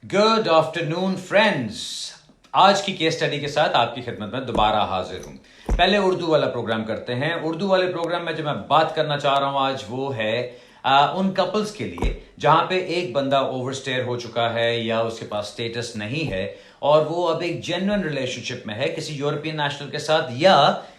Good afternoon friends. आज की case study के साथ आपकी खिदमत में दोबारा हाजिर हूं। पहले उर्दू वाला प्रोग्राम करते हैं। उर्दू वाले प्रोग्राम में जो मैं बात करना चाह रहा हूं आज वो है उन कपल्स के लिए जहां पे एक बंदा ओवरस्टेयर हो चुका है या उसके पास स्टेटस नहीं है और वो अब एक जेन्युइन रिलेशनशिप में है किसी यूरोपियन नेशनल के साथ या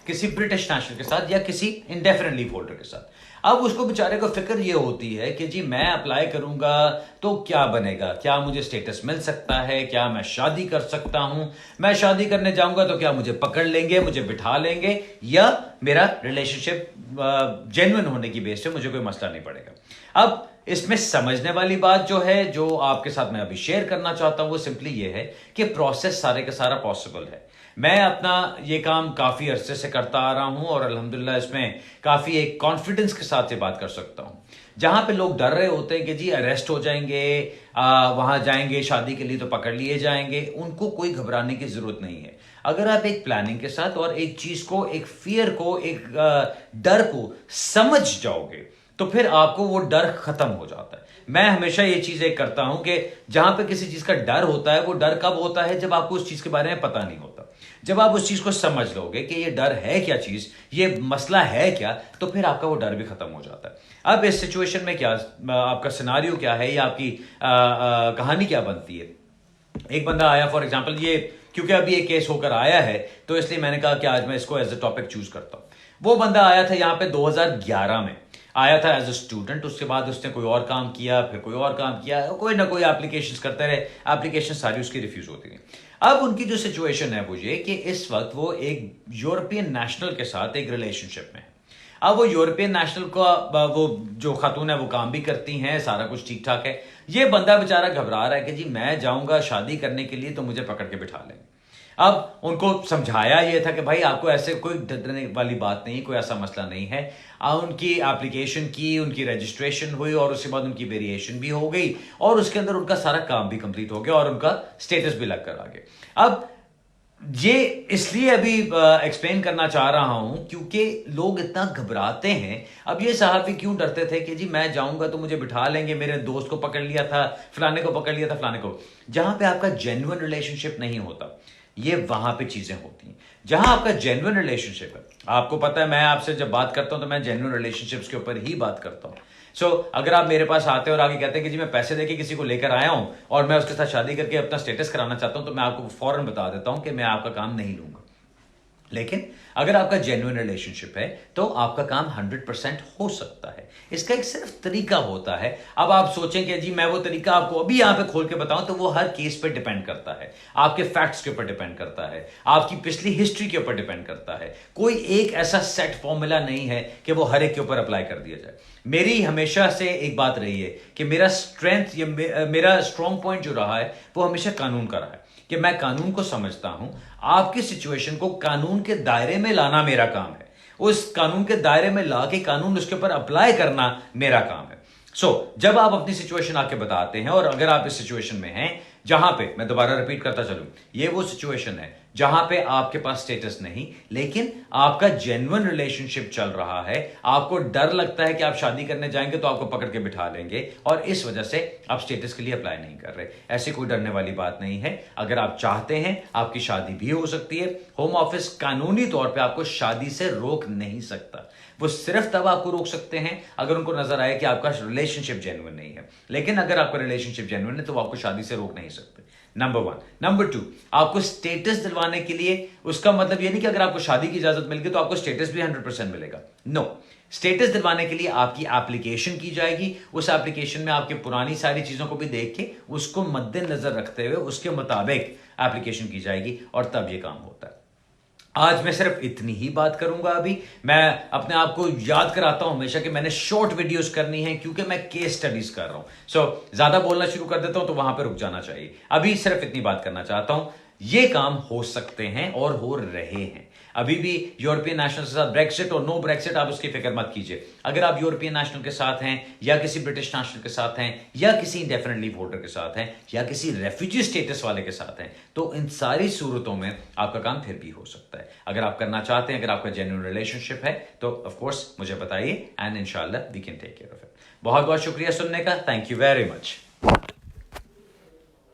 किसी ब्रिटिश नेशनल के साथ या किसी इंडेफिनिट लीव होल्डर के साथ। अब उसको बेचारे को फिक्र ये होती है कि जी मैं अप्लाई करूंगा तो क्या बनेगा, क्या मुझे स्टेटस मिल सकता है, क्या मैं शादी कर सकता हूं, मैं शादी करने जाऊंगा तो क्या मुझे पकड़ लेंगे, मुझे बिठा लेंगे, या मेरा रिलेशनशिप जेन्युइन होने की बेस पे मुझे कोई मसला नहीं पड़ेगा। अब इसमें समझने वाली बात जो है, जो आपके साथ मैं अभी शेयर करना चाहता हूं, वो सिंपली ये है कि प्रोसेस सारे का सारा पॉसिबल है। मैं अपना ये काम काफी अरसे से करता आ रहा हूं और अल्हम्दुलिल्लाह इसमें काफी एक कॉन्फिडेंस के साथ ये बात कर सकता हूं। जहां पे लोग डर रहे होते हैं कि जी अरेस्ट हो जाएंगे, वहां जाएंगे शादी के लिए तो पकड़ लिए जाएंगे, उनको कोई घबराने की जरूरत नहीं है। अगर आप एक प्लानिंग के साथ और एक चीज को, एक फियर को, एक डर को समझ जाओगे तो फिर आपको वो डर खत्म हो जाता है। मैं हमेशा ये चीज एक करता हूं कि जहां पे किसी चीज का डर होता है, वो डर कब होता है जब आपको उस चीज के बारे में पता नहीं होता। जब आप उस चीज को समझ लोगे कि ये डर है क्या चीज, ये मसला है क्या, तो फिर आपका वो डर भी खत्म हो जाता है। अब इस सिचुएशन में क्या आपका सिनारियो क्या है या आपकी कहानी क्या बनती है। एक बंदा आया, फॉर एग्जाम्पल, ये क्योंकि अभी एक केस होकर आया है तो इसलिए मैंने कहा कि आज मैं इसको एज ए टॉपिक चूज करता हूं। वो बंदा आया था यहाँ पे 2011 में, आया था एज ए स्टूडेंट। उसके बाद उसने कोई और काम किया, फिर कोई और काम किया, कोई ना कोई एप्लीकेशन करते रहे, एप्लीकेशन सारी उसकी रिफ्यूज होती गई। अब उनकी जो सिचुएशन है वो ये कि इस वक्त वो एक यूरोपियन नेशनल के साथ एक रिलेशनशिप में है। अब वो यूरोपियन नेशनल का वो जो खातून है वो काम भी करती हैं, सारा कुछ ठीक ठाक है। ये बंदा बेचारा घबरा रहा है कि जी मैं जाऊंगा शादी करने के लिए तो मुझे पकड़ के बिठा लेंगे। अब उनको समझाया ये था कि भाई आपको ऐसे कोई डरने वाली बात नहीं, कोई ऐसा मसला नहीं है। उनकी एप्लीकेशन की, उनकी रजिस्ट्रेशन हुई और उसके बाद उनकी वेरिएशन भी हो गई और उसके अंदर उनका सारा काम भी कंप्लीट हो गया और उनका स्टेटस भी लग कर आ गया। अब ये इसलिए अभी एक्सप्लेन करना चाह रहा हूं क्योंकि लोग इतना घबराते हैं। अब ये सहाफी क्यों डरते थे कि जी मैं जाऊंगा तो मुझे बिठा लेंगे, मेरे दोस्त को पकड़ लिया था, फलाने को पकड़ लिया था, फलाने को। जहां पे आपका जेन्युइन रिलेशनशिप नहीं होता, ये वहां पे चीजें होती हैं। जहां आपका जेन्युइन रिलेशनशिप है, आपको पता है मैं आपसे जब बात करता हूं तो मैं जेन्युइन रिलेशनशिप्स के ऊपर ही बात करता हूं। अगर आप मेरे पास आते हैं और आगे कहते हैं कि जी मैं पैसे देके किसी को लेकर आया हूं और मैं उसके साथ शादी करके अपना स्टेटस कराना चाहता हूं, तो मैं आपको फौरन बता देता हूं कि मैं आपका काम नहीं लूंगा। लेकिन अगर आपका जेन्युइन रिलेशनशिप है तो आपका काम 100% हो सकता है। इसका एक सिर्फ तरीका होता है। अब आप सोचें कि जी मैं वो तरीका आपको अभी यहां पे खोल के बताऊं, तो वो हर केस पे डिपेंड करता है, आपके फैक्ट्स के ऊपर डिपेंड करता है, आपकी पिछली हिस्ट्री के ऊपर डिपेंड करता है। कोई एक ऐसा सेट फॉर्मूला नहीं है कि वो हर एक के ऊपर अप्लाई कर दिया जाए। मेरी हमेशा से एक बात रही है कि मेरा स्ट्रेंथ या मेरा स्ट्रॉन्ग पॉइंट जो रहा है वो हमेशा कानून का रहा है कि मैं कानून को समझता हूं। आपकी सिचुएशन को कानून के दायरे में लाना मेरा काम है, उस कानून के दायरे में ला के कानून उसके ऊपर अप्लाई करना मेरा काम है। जब आप अपनी सिचुएशन आके बताते हैं और अगर आप इस सिचुएशन में हैं जहां पे, मैं दोबारा रिपीट करता चलूं, ये वो सिचुएशन है जहां पे आपके पास स्टेटस नहीं लेकिन आपका जेन्युइन रिलेशनशिप चल रहा है, आपको डर लगता है कि आप शादी करने जाएंगे तो आपको पकड़ के बिठा लेंगे और इस वजह से आप स्टेटस के लिए अप्लाई नहीं कर रहे। ऐसी कोई डरने वाली बात नहीं है। अगर आप चाहते हैं आपकी शादी भी हो सकती है। होम ऑफिस कानूनी तौर पर आपको शादी से रोक नहीं सकता। वो सिर्फ तब आपको रोक सकते हैं अगर उनको नजर आए कि आपका रिलेशनशिप जेन्युइन नहीं है। लेकिन अगर आपका रिलेशनशिप जेन्युइन है तो वो आपको शादी से रोक नहीं सकते। नंबर 1। नंबर 2, आपको स्टेटस दिलवाने के लिए, उसका मतलब ये नहीं कि अगर आपको शादी की इजाजत मिल गई तो आपको स्टेटस भी 100% मिलेगा। नो, स्टेटस दिलवाने के लिए आपकी एप्लीकेशन की जाएगी। उस एप्लीकेशन में आपकी पुरानी सारी चीजों को भी देख के उसको मद्देनजर रखते हुए उसके मुताबिक एप्लीकेशन की जाएगी और तब यह काम होता है। आज मैं सिर्फ इतनी ही बात करूंगा। अभी मैं अपने आप को याद कराता हूं हमेशा कि मैंने शॉर्ट वीडियोस करनी है क्योंकि मैं केस स्टडीज कर रहा हूं। ज्यादा बोलना शुरू कर देता हूं तो वहां पे रुक जाना चाहिए। अभी सिर्फ इतनी बात करना चाहता हूं, ये काम हो सकते हैं और हो रहे हैं। अभी भी यूरोपियन नेशनल के साथ ब्रेक्सिट और नो ब्रेक्सिट, आप उसकी फिक्र मत कीजिए। अगर आप यूरोपियन नेशनल के साथ हैं या किसी ब्रिटिश नेशनल के साथ हैं या किसी इंडेफिनिट लीव होल्डर के साथ हैं या किसी रेफ्यूजी स्टेटस वाले के साथ हैं, तो इन सारी सूरतों में आपका काम फिर भी हो सकता है। अगर आप करना चाहते हैं, अगर आपका जेन्युइन रिलेशनशिप है तो ऑफ कोर्स मुझे बताइए एंड इंशाल्लाह we can take care of it. बहुत बहुत शुक्रिया सुनने का। Thank you very much.